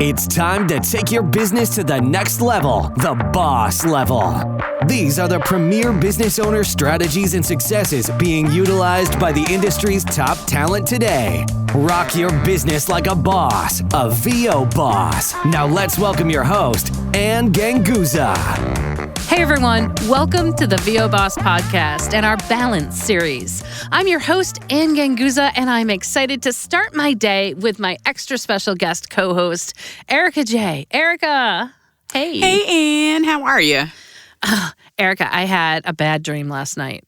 It's time to take your business to the next level, the boss level. These are the premier business owner strategies and successes being utilized by the industry's top talent today. Rock your business like a boss, a VO boss. Now let's welcome your host, Ann Ganguza. Hey everyone, welcome to the VO Boss Podcast and our Balance series. I'm your host, Ann Ganguza, and I'm excited to start my day with my extra special guest co-host, Erikka J. Erikka, hey. Hey Ann, how are you? Erikka, I had a bad dream last night.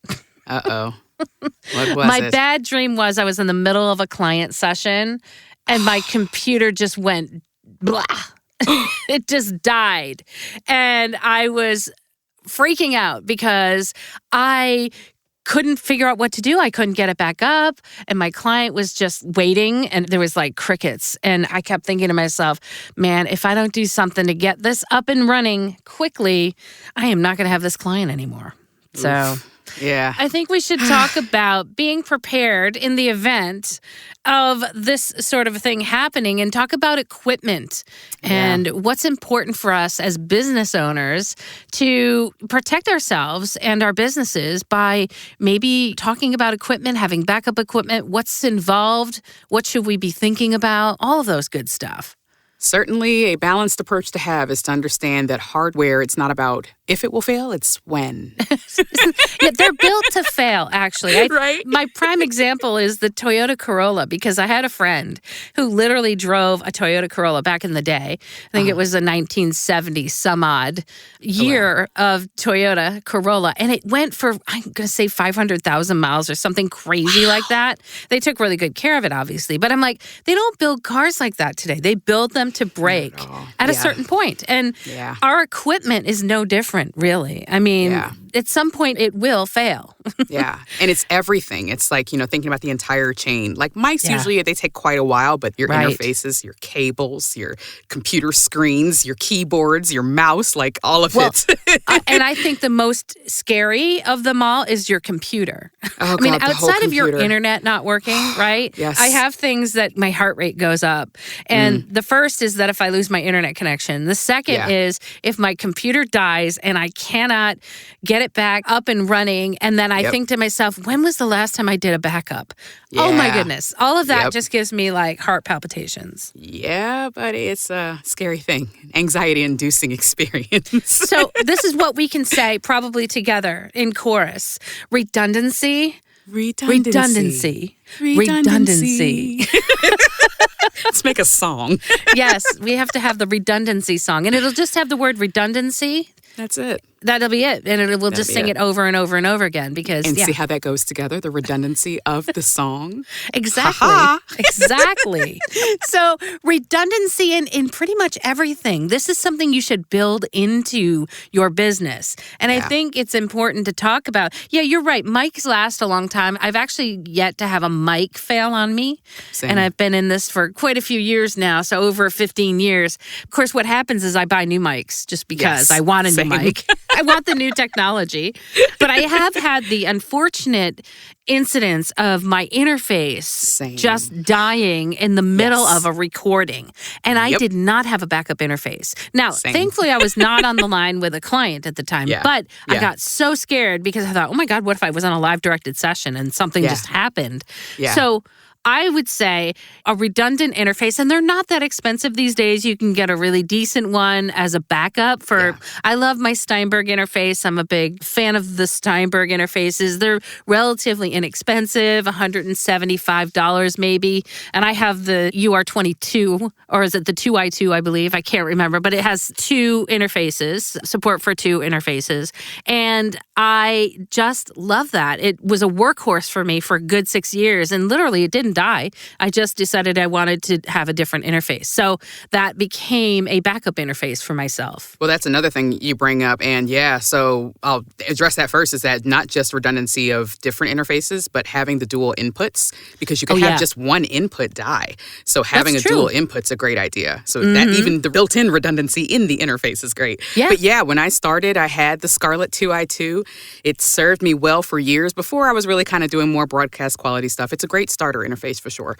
Uh-oh. What was My it? bad dream was I was in the middle of a client session and my computer just went blah. It just died. And I was freaking out because I couldn't figure out what to do. I couldn't get it back up. And my client was just waiting and there was like crickets. And I kept thinking to myself, man, if I don't do something to get this up and running quickly, I am not going to have this client anymore. So yeah, I think we should talk about being prepared in the event of this sort of thing happening and talk about equipment and what's important for us as business owners to protect ourselves and our businesses by maybe talking about equipment, having backup equipment, what's involved, what should we be thinking about, all of those good stuff. Certainly a balanced approach to have is to understand that hardware, it's not about if it will fail, it's when. Yeah, they're built to fail, actually. Right? My prime example is the Toyota Corolla, because I had a friend who literally drove a Toyota Corolla back in the day. I think it was a 1970 some odd year of Toyota Corolla. And it went for, I'm going to say 500,000 miles or something crazy like that. They took really good care of it, obviously. But I'm like, they don't build cars like that today. They build them to break at a certain point. And our equipment is no different, really. I mean, at some point it will fail. Yeah. And it's everything. It's like, thinking about the entire chain. Like mics usually, they take quite a while, but your interfaces, your cables, your computer screens, your keyboards, your mouse, like all of it. And I think the most scary of them all is your computer. Oh, I mean, God, outside of your internet not working, right? Yes. I have things that my heart rate goes up. And the first is that if I lose my internet connection. The second is if my computer dies and I cannot get it back up and running. And then I think to myself, when was the last time I did a backup? Yeah. Oh my goodness. All of that just gives me like heart palpitations. Yeah, but it's a scary thing. Anxiety-inducing experience. So this is what we can say probably together in chorus. Redundancy. Redundancy. Let's make a song. Yes, we have to have the redundancy song. And it'll just have the word redundancy. That's it. That'll be it. And we'll just sing it over and over and over again because, And see how that goes together, the redundancy of the song. Exactly. Exactly. So redundancy in pretty much everything. This is something you should build into your business. And I think it's important to talk about. Yeah, you're right. Mics last a long time. I've actually yet to have a mic fail on me. Same. And I've been in this for quite a few years now, so over 15 years. Of course, what happens is I buy new mics just because I want a new mic. I want the new technology. But I have had the unfortunate incidents of my interface just dying in the middle of a recording. And I did not have a backup interface. Now, thankfully, I was not on the line with a client at the time. But I got so scared because I thought, oh my God, what if I was on a live directed session and something just happened? So I would say a redundant interface, and they're not that expensive these days. You can get a really decent one as a backup for, I love my Steinberg interface. I'm a big fan of the Steinberg interfaces. They're relatively inexpensive, $175 maybe. And I have the UR22, or is it the 2i2, I believe? I can't remember, but it has two interfaces, support for two interfaces. And I just love that. It was a workhorse for me for a good 6 years, and literally it didn't die. I just decided I wanted to have a different interface. So that became a backup interface for myself. Well, that's another thing you bring up. And so I'll address that first, is that not just redundancy of different interfaces, but having the dual inputs, because you can have just one input die. So having a dual input's a great idea. So that even the built-in redundancy in the interface is great. Yeah. But when I started, I had the Scarlett 2i2. It served me well for years before I was really kind of doing more broadcast quality stuff. It's a great starter interface. interface for sure.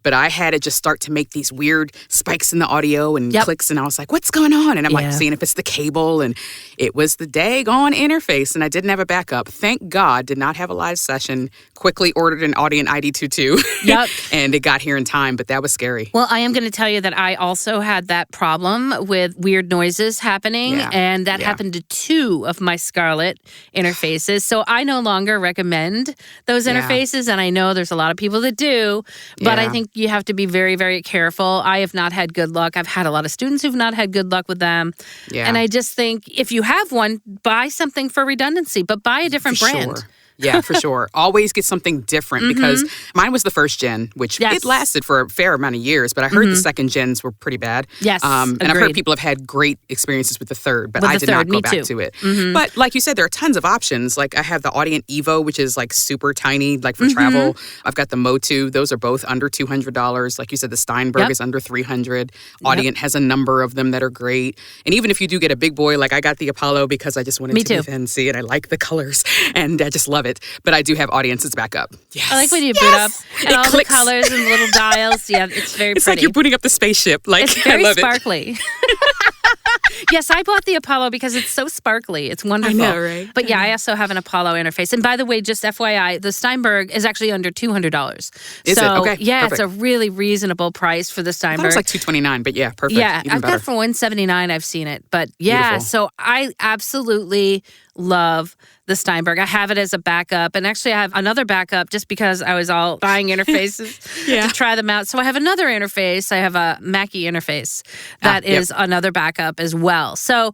But I had it just start to make these weird spikes in the audio and clicks, and I was like, what's going on? And I'm like seeing if it's the cable, and it was the daggone interface, and I didn't have a backup. Thank God, did not have a live session. Quickly ordered an Audient ID22. Yep. And it got here in time, but that was scary. Well, I am going to tell you that I also had that problem with weird noises happening, and that happened to 2 of my Scarlett interfaces. So I no longer recommend those interfaces, and I know there's a lot of people that do, but I think you have to be very, very careful. I have not had good luck. I've had a lot of students who've not had good luck with them. Yeah. And I just think if you have one, buy something for redundancy, but buy a different brand. Sure. Yeah, for sure. Always get something different because mine was the first gen, which it lasted for a fair amount of years, but I heard the second gens were pretty bad. Yes, and I've heard people have had great experiences with the third, but I did not go back to it. But like you said, there are tons of options. Like I have the Audient Evo, which is like super tiny, like for travel. I've got the Motu. Those are both under $200. Like you said, the Steinberg is under $300. Audient has a number of them that are great. And even if you do get a big boy, like I got the Apollo because I just wanted to be fancy and I like the colors and I just love it. But I do have Audience's backup. Yes. I like when you boot up and all clicks. The colors and little dials. Yeah, it's very pretty. It's like you're booting up the spaceship. Like, it's very I love sparkly. Yes, I bought the Apollo because it's so sparkly. It's wonderful. I know, right? But I also have an Apollo interface. And by the way, just FYI, the Steinberg is actually under $200. Is it? Okay. Yeah, perfect. It's a really reasonable price for the Steinberg. It was like $229, but yeah, perfect. Yeah, Even I've better. got for $179. I've seen it. But yeah, Beautiful. So I absolutely love the Steinberg. I have it as a backup. And actually, I have another backup just because I was all buying interfaces to try them out. So I have another interface. I have a Mackie interface that is another backup as well. So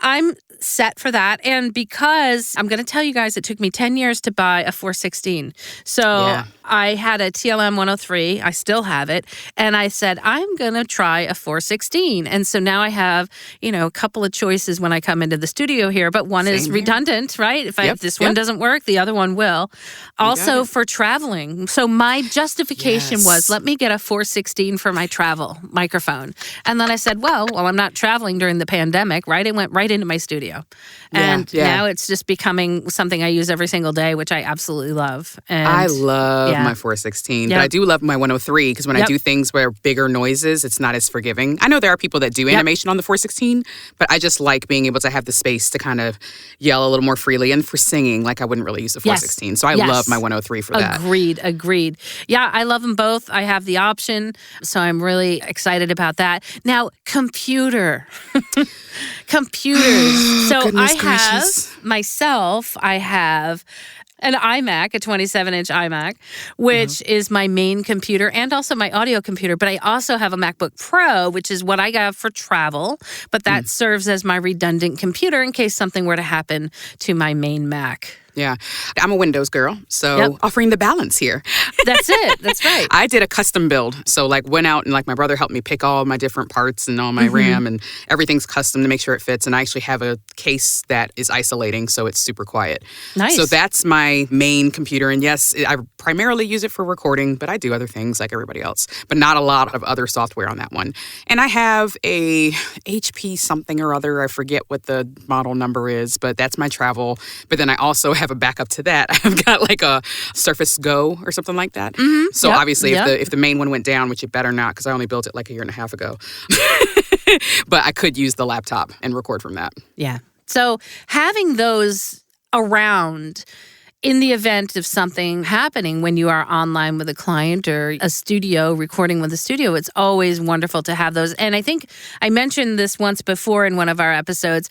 I'm set for that. And because I'm going to tell you guys, it took me 10 years to buy a 416. So I had a TLM 103. I still have it. And I said, I'm going to try a 416. And so now I have, a couple of choices when I come into the studio here. But one is redundant, right? If this one doesn't work, the other one will. Also for traveling. So my justification was, let me get a 416 for my travel microphone. And then I said, well, I'm not traveling during the pandemic, right? It went right into my studio. And now it's just becoming something I use every single day, which I absolutely love. And I love my 416, but I do love my 103 because when I do things where bigger noises, it's not as forgiving. I know there are people that do animation on the 416, but I just like being able to have the space to kind of yell a little more freely. And for singing, like I wouldn't really use the 416. So I love my 103 for that. Agreed. Yeah, I love them both. I have the option, so I'm really excited about that. Now, computers. So I have an iMac, a 27-inch iMac, which is my main computer and also my audio computer. But I also have a MacBook Pro, which is what I got for travel. But that serves as my redundant computer in case something were to happen to my main Mac. Yeah. I'm a Windows girl, so offering the balance here. That's it. That's right. I did a custom build. So went out and my brother helped me pick all my different parts and all my RAM and everything's custom to make sure it fits. And I actually have a case that is isolating, so it's super quiet. Nice. So that's my main computer. And yes, I primarily use it for recording, but I do other things like everybody else, but not a lot of other software on that one. And I have a HP something or other. I forget what the model number is, but that's my travel. But then I also have a backup to that. I've got a Surface Go or something like that. So obviously if the main one went down, which it better not because I only built it a year and a half ago, but I could use the laptop and record from that. Yeah. So having those around in the event of something happening when you are online with a client or a studio, recording with a studio, it's always wonderful to have those. And I think I mentioned this once before in one of our episodes.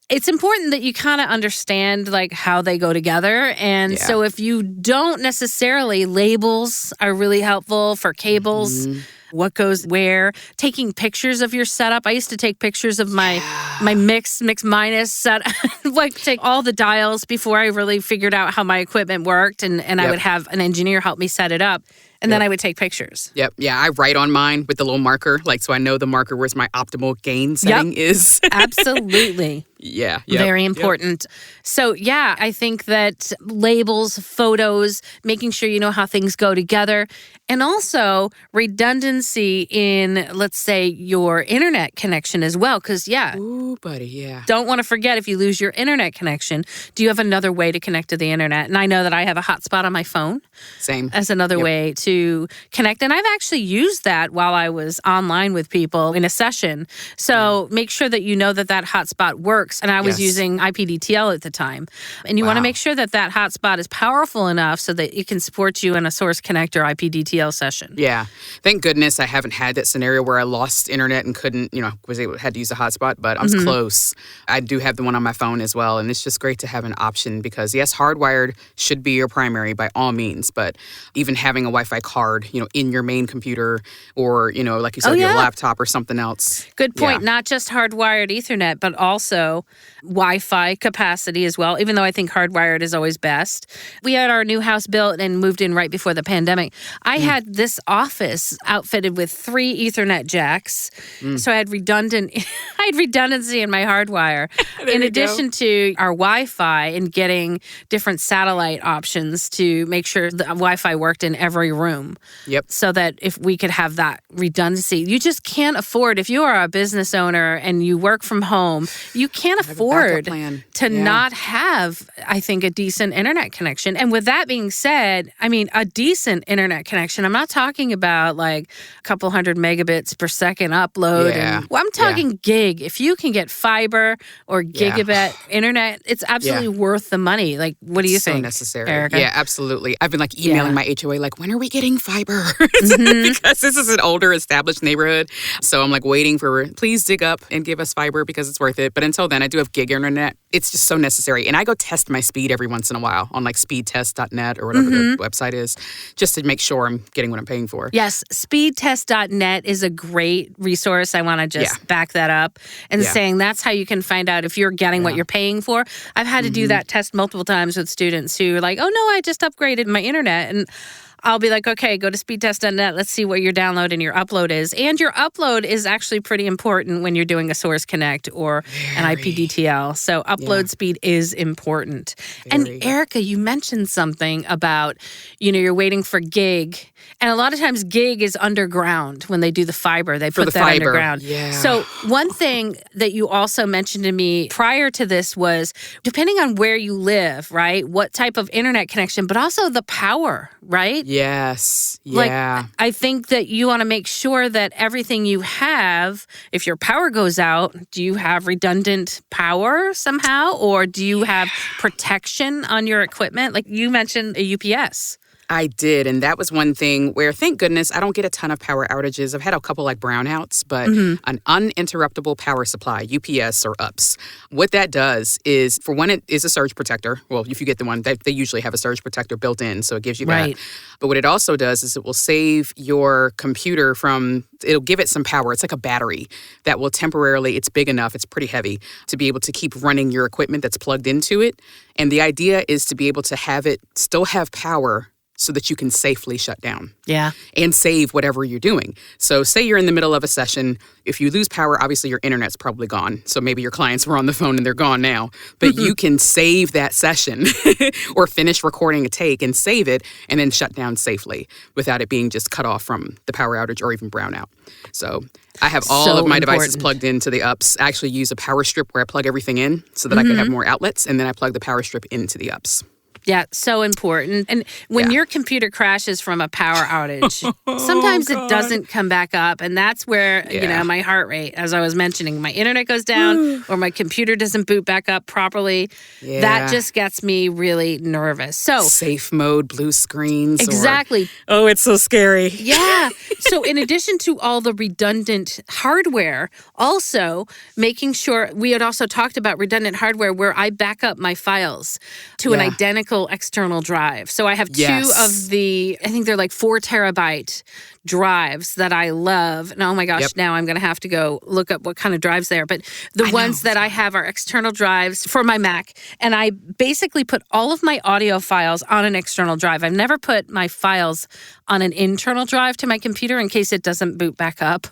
It's important that you kind of understand how they go together. And so if you don't necessarily, labels are really helpful for cables. What goes where, taking pictures of your setup. I used to take pictures of my mix minus set, take all the dials before I really figured out how my equipment worked. And I would have an engineer help me set it up. And then I would take pictures. Yep. Yeah, I write on mine with the little marker, so I know the marker where's my optimal gain setting is. Absolutely. Yeah. Very important. So, yeah, I think that labels, photos, making sure you know how things go together, and also redundancy in, let's say, your internet connection as well. Because, Ooh, buddy, yeah. don't want to forget if you lose your internet connection, do you have another way to connect to the internet? And I know that I have a hotspot on my phone. Same. As another way to connect. And I've actually used that while I was online with people in a session. So make sure that you know that that hotspot works. And I was using IPDTL at the time. And you want to make sure that that hotspot is powerful enough so that it can support you in a Source Connect or IPDTL session. Yeah. Thank goodness I haven't had that scenario where I lost internet and couldn't, had to use a hotspot, but I was close. I do have the one on my phone as well. And it's just great to have an option because, yes, hardwired should be your primary by all means. But even having a Wi-Fi card, in your main computer or, like you said, your laptop or something else. Good point. Not just hardwired Ethernet, but also Wi-Fi capacity as well, even though I think hardwired is always best. We had our new house built and moved in right before the pandemic. I had this office outfitted with 3 Ethernet jacks. So I had redundancy in my hardwire. In addition to our Wi-Fi and getting different satellite options to make sure the Wi-Fi worked in every room. Yep. So that if we could have that redundancy. You just can't afford, if you are a business owner and you work from home, you can't afford to not have, I think, a decent internet connection. And with that being said, I mean, a decent internet connection, I'm not talking about like a couple hundred megabits per second upload. Yeah. I'm talking gig. If you can get fiber or gigabit internet, it's absolutely worth the money. Like, what do you think? So necessary. Erikka? Yeah, absolutely. I've been like emailing my HOA, like, when are we getting fiber? Because this is an older established neighborhood. So I'm like waiting for, please dig up and give us fiber because it's worth it. But until then, I do have gig internet. It's just so necessary. And I go test my speed every once in a while on like speedtest.net or whatever the website is, just to make sure I'm getting what I'm paying for. Yes, speedtest.net is a great resource. I want to just back that up and saying that's how you can find out if you're getting what you're paying for. I've had to do that test multiple times with students who are like, oh no, I just upgraded my internet. And I'll be like, okay, go to speedtest.net. Let's see what your download and your upload is. And your upload is actually pretty important when you're doing a Source Connect or an IPDTL. So upload speed is important. And Erikka, you mentioned something about, you're waiting for gig. And a lot of times gig is underground when they do the fiber. They put that underground. Yeah. So one thing that you also mentioned to me prior to this was, depending on where you live, right, what type of internet connection, but also the power, right? Yes. Yeah. Like, I think that you want to make sure that everything you have, if your power goes out, do you have redundant power somehow? Or do you have protection on your equipment? Like you mentioned a UPS. I did, and that was one thing where, thank goodness, I don't get a ton of power outages. I've had a couple like brownouts, but an uninterruptible power supply, UPS or UPS, what that does is, for one, it is a surge protector. Well, if you get the one, they usually have a surge protector built in, so it gives you that. But what it also does is it will save your computer it'll give it some power. It's like a battery that will temporarily, it's big enough, it's pretty heavy, to be able to keep running your equipment that's plugged into it. And the idea is to be able to have it still have power so that you can safely shut down. Yeah. And save whatever you're doing. So say you're in the middle of a session. If you lose power, obviously your internet's probably gone. So maybe your clients were on the phone and they're gone now. But you can save that session or finish recording a take and save it and then shut down safely without it being just cut off from the power outage or even brownout. So I have all of my devices plugged into the UPS. I actually use a power strip where I plug everything in so that I can have more outlets. And then I plug the power strip into the UPS. Yeah, so important. And when your computer crashes from a power outage, sometimes it doesn't come back up. And that's where, my heart rate, as I was mentioning, my internet goes down or my computer doesn't boot back up properly. Yeah. That just gets me really nervous. So safe mode, blue screens. Exactly. Oh, it's so scary. Yeah. So in addition to all the redundant hardware, also making sure, we had also talked about redundant hardware where I back up my files to an identical external drive. So I have two of the, I think they're like 4 terabyte drives that I love. And oh my gosh, now I'm going to have to go look up what kind of drives they are. But the ones that I have are external drives for my Mac. And I basically put all of my audio files on an external drive. I've never put my files on an internal drive to my computer in case it doesn't boot back up.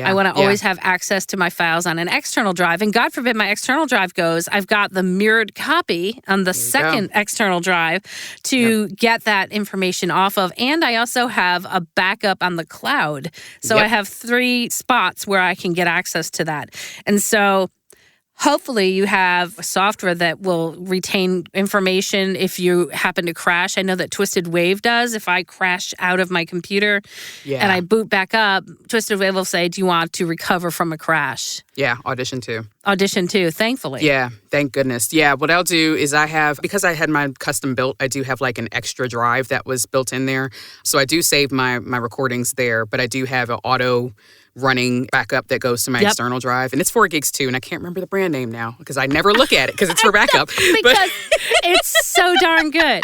I want to always have access to my files on an external drive. And God forbid my external drive goes, I've got the mirrored copy on the second external drive to get that information off of. And I also have a backup on the cloud. So I have 3 spots where I can get access to that. And so hopefully you have software that will retain information if you happen to crash. I know that Twisted Wave does. If I crash out of my computer and I boot back up, Twisted Wave will say, do you want to recover from a crash? Yeah, Audition too. Audition too, thankfully. Yeah, thank goodness. Yeah, what I'll do is because I had my custom built, I do have like an extra drive that was built in there. So I do save my recordings there, but I do have an auto running backup that goes to my external drive. And it's 4 gigs too, and I can't remember the brand name now because I never look at it because it's for backup. Because it's so darn good.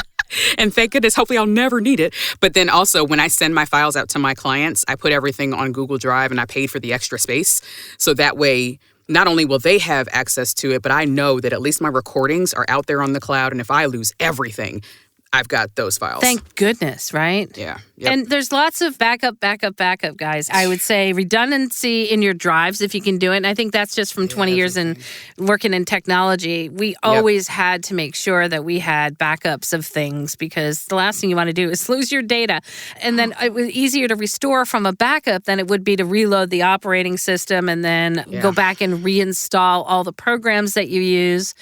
And thank goodness, hopefully I'll never need it. But then also when I send my files out to my clients, I put everything on Google Drive and I paid for the extra space. So that way, not only will they have access to it, but I know that at least my recordings are out there on the cloud. And if I lose everything, I've got those files. Thank goodness, right? Yeah. And there's lots of backup, guys. I would say redundancy in your drives if you can do it. And I think that's just from 20 years in working in technology. We always had to make sure that we had backups of things because the last thing you want to do is lose your data. And then it was easier to restore from a backup than it would be to reload the operating system and then go back and reinstall all the programs that you use.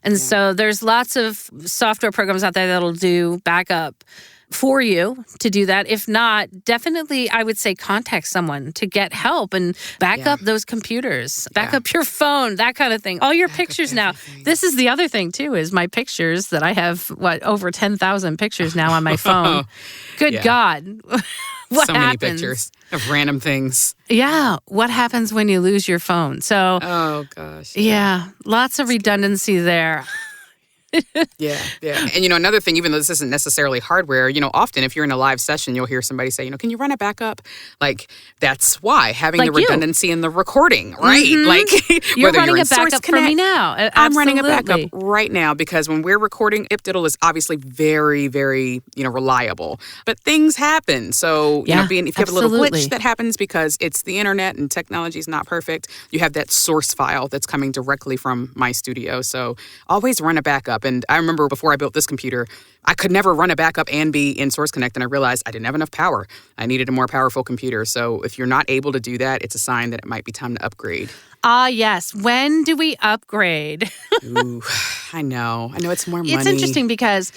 And so there's lots of software programs out there that'll do backup for you to do that. If not, definitely I would say contact someone to get help and back up those computers, back up your phone, that kind of thing. All your pictures now. This is the other thing too, is my pictures that I have, over 10,000 pictures now on my phone. Good God. What many happens? pictures of random things. Yeah. What happens when you lose your phone? So, oh gosh. Yeah. Lots of redundancy there. Yeah. And, another thing, even though this isn't necessarily hardware, often if you're in a live session, you'll hear somebody say, can you run it back up? Like, that's why having the redundancy in the recording, right? Mm-hmm. Like, you're running a backup for me now. Absolutely. I'm running a backup right now because when we're recording, Ipdiddle is obviously very, very, reliable. But things happen. So, if you have a little glitch that happens because it's the internet and technology is not perfect, you have that source file that's coming directly from my studio. So always run a backup. And I remember before I built this computer, I could never run a backup and be in Source Connect. And I realized I didn't have enough power. I needed a more powerful computer. So if you're not able to do that, it's a sign that it might be time to upgrade. Yes. When do we upgrade? Ooh, I know it's more money. It's interesting because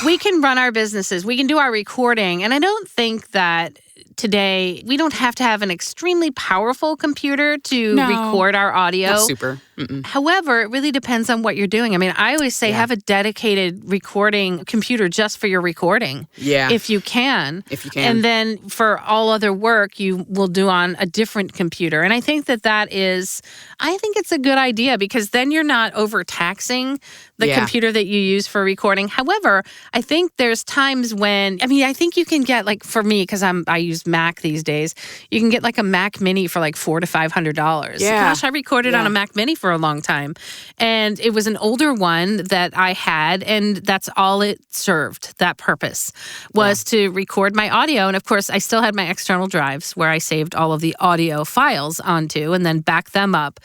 we can run our businesses. We can do our recording. And I don't think that today we don't have to have an extremely powerful computer to record our audio. Not super. Mm-mm. However, it really depends on what you're doing. I mean, I always say have a dedicated recording computer just for your recording. Yeah. If you can. And then for all other work, you will do on a different computer. And I think I think it's a good idea because then you're not overtaxing the computer that you use for recording. However, I think there's times when, I think you can get, like, for me, because I use Mac these days, you can get like a Mac Mini for like $400 to $500. Yeah. Gosh, I recorded on a Mac Mini for a long time. And it was an older one that I had, and that's all it served, that purpose, was to record my audio. And of course, I still had my external drives where I saved all of the audio files onto and then back them up.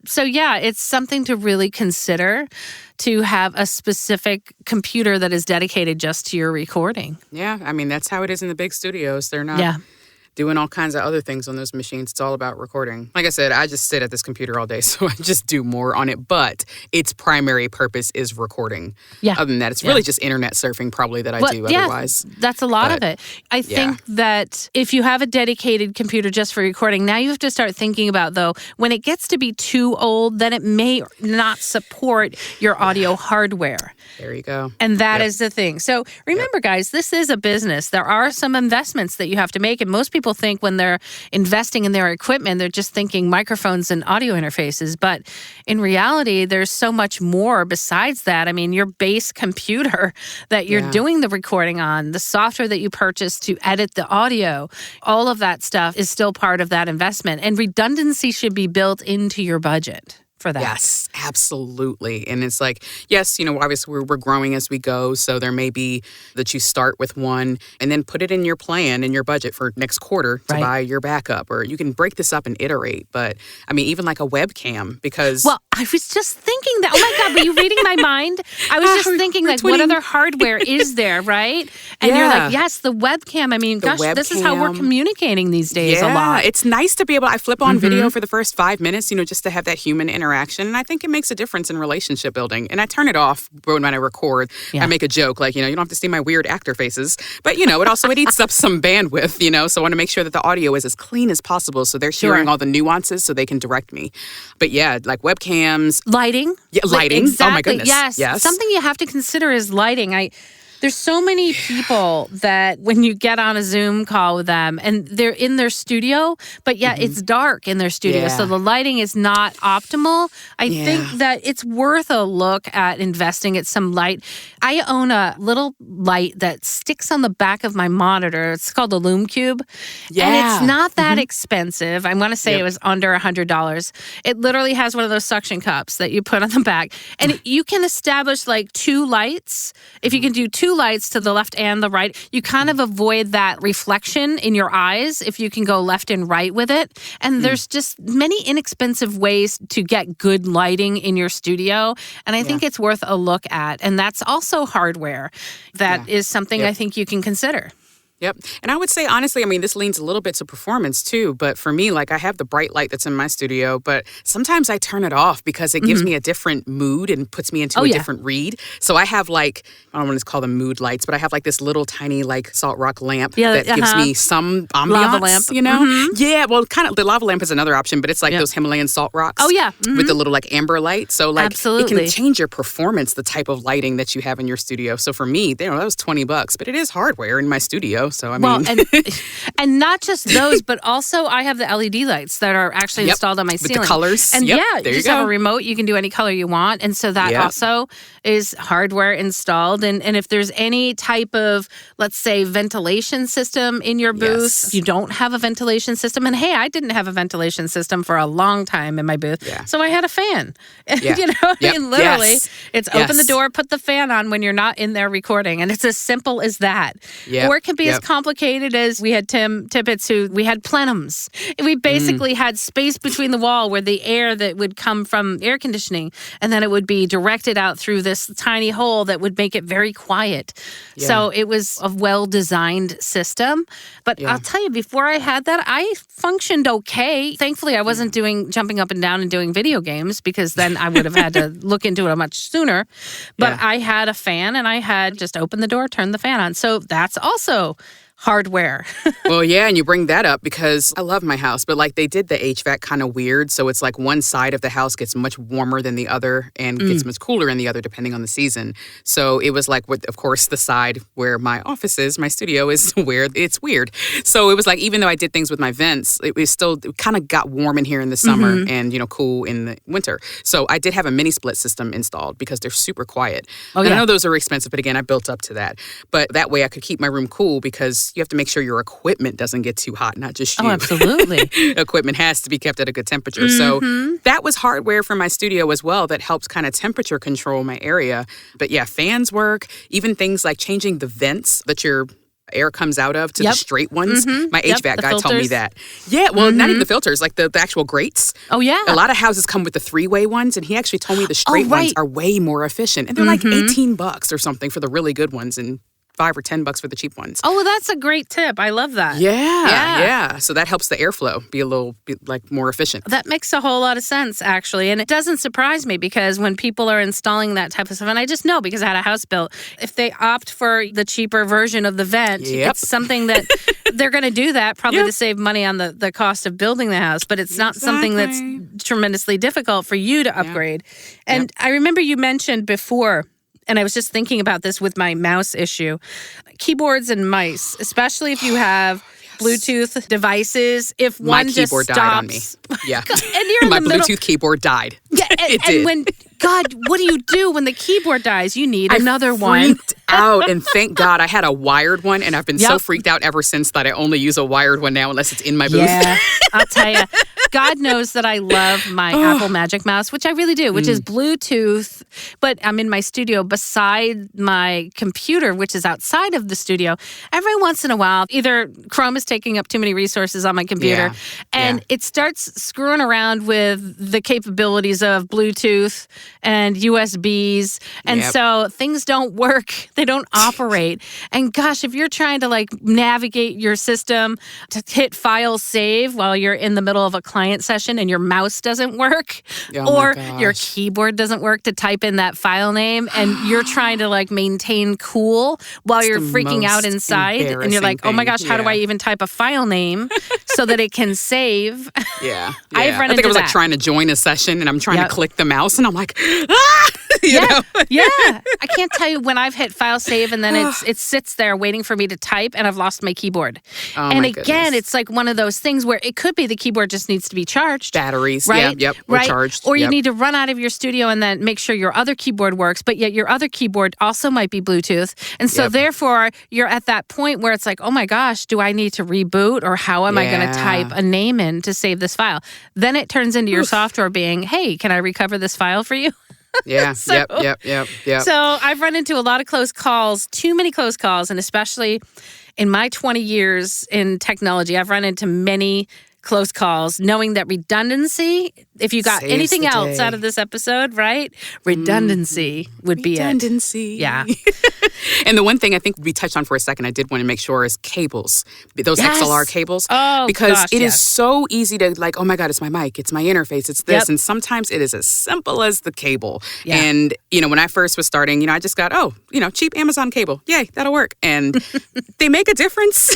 So it's something to really consider to have a specific computer that is dedicated just to your recording. Yeah, that's how it is in the big studios. They're not doing all kinds of other things on those machines. It's all about recording. Like I said, I just sit at this computer all day, so I just do more on it. But its primary purpose is recording. Yeah. Other than that, it's really just internet surfing probably that I do otherwise. That's a lot of it. I think that if you have a dedicated computer just for recording, now you have to start thinking about, though, when it gets to be too old, then it may not support your audio hardware. There you go. And that is the thing. So remember, guys, this is a business. There are some investments that you have to make, and most people people think when they're investing in their equipment, they're just thinking microphones and audio interfaces. But in reality, there's so much more besides that. I mean, your base computer that you're doing the recording on, the software that you purchase to edit the audio, all of that stuff is still part of that investment. And redundancy should be built into your budget for that. Yes, absolutely. And it's like, yes, obviously we're growing as we go. So there may be that you start with one and then put it in your plan, in your budget for next quarter to buy your backup. Or you can break this up and iterate. But I mean, even like a webcam, because... Well, I was just thinking that. Oh my God, were you reading my mind? I was just thinking, like, what other hardware is there, right? And you're like, yes, the webcam. I mean, gosh, this is how we're communicating these days a lot. It's nice to be able... I flip on video for the first 5 minutes, just to have that human interaction. And I think it makes a difference in relationship building. And I turn it off when I record. I make a joke like, you don't have to see my weird actor faces. But, it eats up some bandwidth, So I want to make sure that the audio is as clean as possible so they're hearing all the nuances so they can direct me. But yeah, like webcams. Lighting. Yeah, lighting. Exactly. Oh my goodness. Yes. Something you have to consider is lighting. There's so many people that when you get on a Zoom call with them and they're in their studio, but it's dark in their studio. So the lighting is not optimal. I think that it's worth a look at investing at some light. I own a little light that sticks on the back of my monitor. It's called the Lume Cube. Yeah. And it's not that expensive. I want to say it was under $100. It literally has one of those suction cups that you put on the back. And you can establish like 2 lights. If you can do 2 lights to the left and the right, you kind of avoid that reflection in your eyes if you can go left and right with it. And there's just many inexpensive ways to get good lighting in your studio. And I think it's worth a look at. And that's also hardware. That is something I think you can consider. Yep. And I would say, honestly, I mean, this leans a little bit to performance too. But for me, like I have the bright light that's in my studio, but sometimes I turn it off because it gives me a different mood and puts me into a different read. So I have like, I don't want to call them mood lights, but I have like this little tiny like salt rock lamp that gives me some ambiance, lava lamp. Yeah, well, kind of the lava lamp is another option, but it's like those Himalayan salt rocks. Oh, yeah. With the little like amber light. So like Absolutely. It can change your performance, the type of lighting that you have in your studio. So for me, that was $20, but it is hardware in my studio. So I mean... And not just those, but also I have the LED lights that are actually installed on my ceiling. With the colors. And you just have a remote. You can do any color you want. And so that also is hardware installed. And if there's any type of, let's say, ventilation system in your booth, if you don't have a ventilation system. And hey, I didn't have a ventilation system for a long time in my booth. Yeah. So I had a fan. And literally, it's open the door, put the fan on when you're not in there recording. And it's as simple as that. Or it can be as complicated as we had Tim Tippett's we had plenums. We basically had space between the wall where the air that would come from air conditioning, and then it would be directed out through this tiny hole that would make it very quiet. Yeah. So it was a well-designed system. But I'll tell you, before I had that, I functioned okay. Thankfully, I wasn't jumping up and down and doing video games because then I would have had to look into it much sooner. But I had a fan and I had just opened the door, turned the fan on. So that's also hardware. Well, yeah, and you bring that up because I love my house, but like they did the HVAC kind of weird. So it's like one side of the house gets much warmer than the other and gets much cooler in the other depending on the season. So it was like, of course, the side where my office is, my studio is where it's weird. So it was like, even though I did things with my vents, it kind of got warm in here in the summer and, cool in the winter. So I did have a mini split system installed because they're super quiet. And I know those are expensive, but again, I built up to that. But that way I could keep my room cool because you have to make sure your equipment doesn't get too hot, not just you. Oh, absolutely. Equipment has to be kept at a good temperature. So that was hardware for my studio as well that helps kind of temperature control my area. But yeah, fans work. Even things like changing the vents that your air comes out of to the straight ones. My HVAC guy told me that. Yeah, well, not even the filters, like the actual grates. Oh, yeah. A lot of houses come with the 3-way ones, and he actually told me the straight ones are way more efficient. And they're like $18 or something for the really good ones, and $5 or $10 for the cheap ones. Oh, well, that's a great tip. I love that. Yeah. So that helps the airflow be a little more efficient. That makes a whole lot of sense, actually. And it doesn't surprise me because when people are installing that type of stuff, and I just know because I had a house built, if they opt for the cheaper version of the vent, it's something that they're going to do that probably to save money on the cost of building the house. But it's not something that's tremendously difficult for you to upgrade. And I remember you mentioned before, and I was just thinking about this with my mouse issue. Keyboards and mice, especially if you have Bluetooth devices. If my one just keyboard stops, died on me. Yeah. and you're in my the middle, Bluetooth keyboard died. Yeah, It and did. when God, what do you do when the keyboard dies? You need another one. I freaked out, and thank God I had a wired one, and I've been so Yep. freaked out ever since that I only use a wired one now unless it's in my booth. Yeah, I'll tell you. God knows that I love my Apple Magic Mouse, which I really do, which is Bluetooth. But I'm in my studio beside my computer, which is outside of the studio. Every once in a while, either Chrome is taking up too many resources on my computer, and it starts screwing around with the capabilities of Bluetooth and USBs. And so things don't work. They don't operate. And gosh, if you're trying to like navigate your system to hit file save while you're in the middle of a client session and your mouse doesn't work, or your keyboard doesn't work to type in that file name, and you're trying to like maintain cool while you're freaking out inside, and you're like, oh my gosh, how do I even type a file name so that it can save? Yeah. I've run I think into I was like that. trying to join a session, and I'm trying to click the mouse, and I'm like, you know? Yeah. I can't tell you when I've hit file save and then it sits there waiting for me to type and I've lost my keyboard. And again, it's like one of those things where it could be the keyboard just needs to be charged. Batteries, right? or charged. Or you need to run out of your studio and then make sure your other keyboard works, but yet your other keyboard also might be Bluetooth. And so therefore, you're at that point where it's like, oh my gosh, do I need to reboot, or how am I going to type a name in to save this file? Then it turns into your software being, hey, can I recover this file for you? Yeah. So- Yep. So I've run into a lot of close calls, too many close calls, and especially in my 20 years in technology, I've run into many close calls, knowing that redundancy, if you got Saves anything the else day. out of this episode, right? Redundancy would be it. Redundancy. Yeah. And the one thing I think we touched on for a second, I did want to make sure, is cables. Those XLR cables. Oh, because gosh, it is so easy to like, oh my God, it's my mic, it's my interface, it's this. And sometimes it is as simple as the cable. Yeah. And, when I first was starting, I just got, cheap Amazon cable. Yay, that'll work. And they make a difference.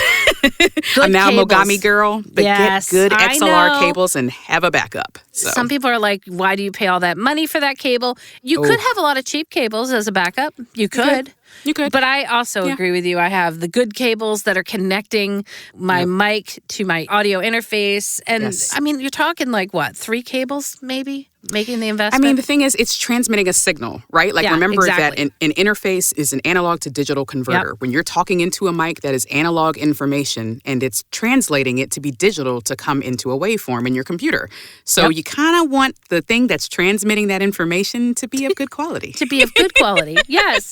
I'm now cables. a Mogami girl, but get good I XLR know. cables and have a backup. So. Some people are like, why do you pay all that money for that cable? You could have a lot of cheap cables as a backup. You could. You could. But I also agree with you. I have the good cables that are connecting my mic to my audio interface. And I mean, you're talking like what, 3 cables maybe? Making the investment? I mean, the thing is, it's transmitting a signal, right? Like, remember that an interface is an analog to digital converter. When you're talking into a mic, that is analog information, and it's translating it to be digital to come into a waveform in your computer. So you kind of want the thing that's transmitting that information to be of good quality. To be of good quality, yes.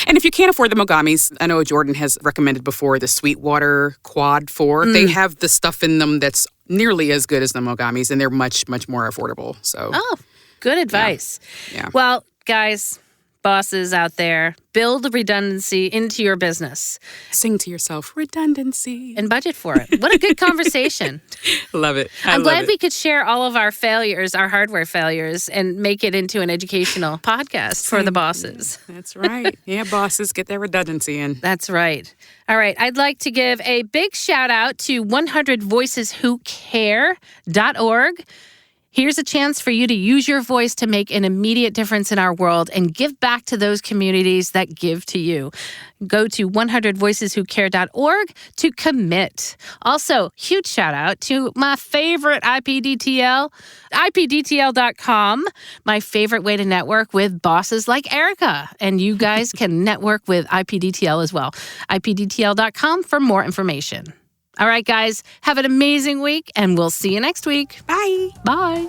And if you can't afford the Mogamis, I know Jordan has recommended before the Sweetwater Quad 4. They have the stuff in them that's nearly as good as the Mogamis, and they're much, much more affordable. So, Good advice. Yeah. Well, guys, bosses out there, build redundancy into your business. Sing to yourself, redundancy. And budget for it. What a good conversation. Love it. I'm glad we could share all of our failures, our hardware failures, and make it into an educational podcast for the bosses. That's right. Yeah, bosses, get their redundancy in. That's right. All right. I'd like to give a big shout out to 100voiceswhocare.org. Here's a chance for you to use your voice to make an immediate difference in our world and give back to those communities that give to you. Go to 100voiceswhocare.org to commit. Also, huge shout out to my favorite IPDTL, IPDTL.com, my favorite way to network with bosses like Erikka. And you guys can network with IPDTL as well. IPDTL.com for more information. All right, guys, have an amazing week, and we'll see you next week. Bye. Bye.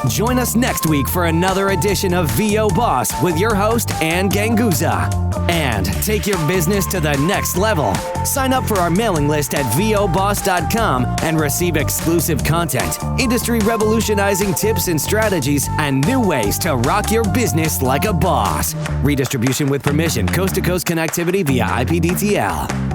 Join us next week for another edition of VO Boss with your host, Ann Ganguza. And take your business to the next level. Sign up for our mailing list at voboss.com and receive exclusive content, industry revolutionizing tips and strategies, and new ways to rock your business like a boss. Redistribution with permission, coast-to-coast connectivity via IPDTL.